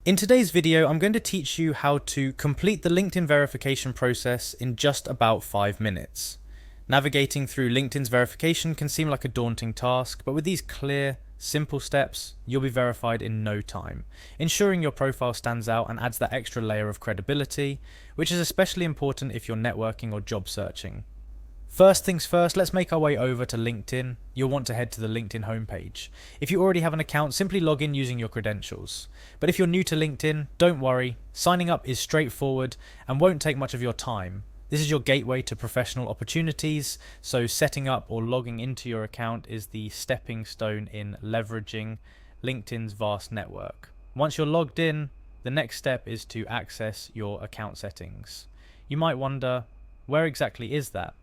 In today's video, I'm going to teach you how to complete the LinkedIn verification process in just about 5 minutes. Navigating through LinkedIn's verification can seem like a daunting task, but with these clear, simple steps, you'll be verified in no time, ensuring your profile stands out and adds that extra layer of credibility, which is especially important if you're networking or job searching. First things first, let's make our way over to LinkedIn. You'll want to head to the LinkedIn homepage. If you already have an account, simply log in using your credentials. But if you're new to LinkedIn, don't worry. Signing up is straightforward and won't take much of your time. This is your gateway to professional opportunities, so setting up or logging into your account is the stepping stone in leveraging LinkedIn's vast network. Once you're logged in, the next step is to access your account settings. You might wonder, where exactly is that?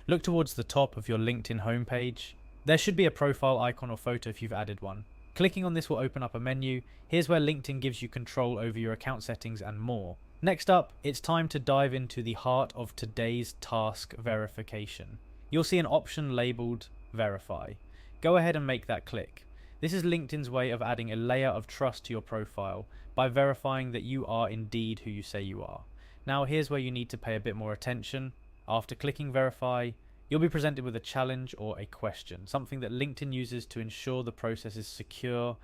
Look towards the top of your LinkedIn homepage. There should be a profile icon or photo if you've added one. Clicking on this will open up a menu. Here's where LinkedIn gives you control over your account settings and more. Next up, it's time to dive into the heart of today's task verification. You'll see an option labeled Verify. Go ahead and make that click. This is LinkedIn's way of adding a layer of trust to your profile by verifying that you are indeed who you say you are. Now here's where you need to pay a bit more attention. After clicking Verify, you'll be presented with a challenge or a question, something that LinkedIn uses to ensure the process is secure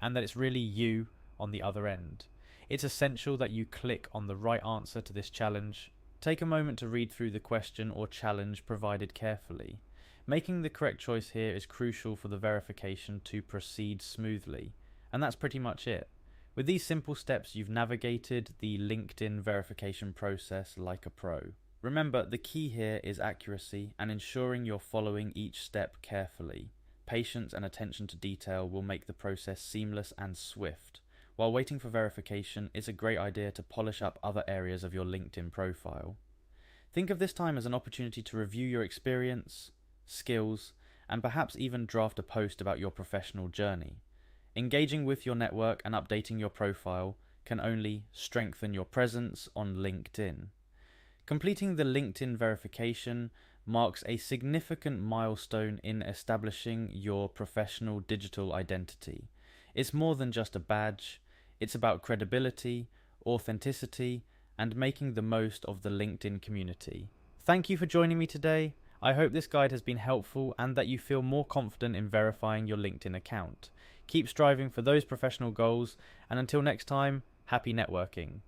and that it's really you on the other end. It's essential that you click on the right answer to this challenge. Take a moment to read through the question or challenge provided carefully. Making the correct choice here is crucial for the verification to proceed smoothly, and that's pretty much it. With these simple steps, you've navigated the LinkedIn verification process like a pro. Remember, the key here is accuracy and ensuring you're following each step carefully. Patience and attention to detail will make the process seamless and swift. While waiting for verification, it's a great idea to polish up other areas of your LinkedIn profile. Think of this time as an opportunity to review your experience, skills, and perhaps even draft a post about your professional journey. Engaging with your network and updating your profile can only strengthen your presence on LinkedIn. Completing the LinkedIn verification marks a significant milestone in establishing your professional digital identity. It's more than just a badge, it's about credibility, authenticity, and making the most of the LinkedIn community. Thank you for joining me today. I hope this guide has been helpful and that you feel more confident in verifying your LinkedIn account. Keep striving for those professional goals, and until next time, happy networking.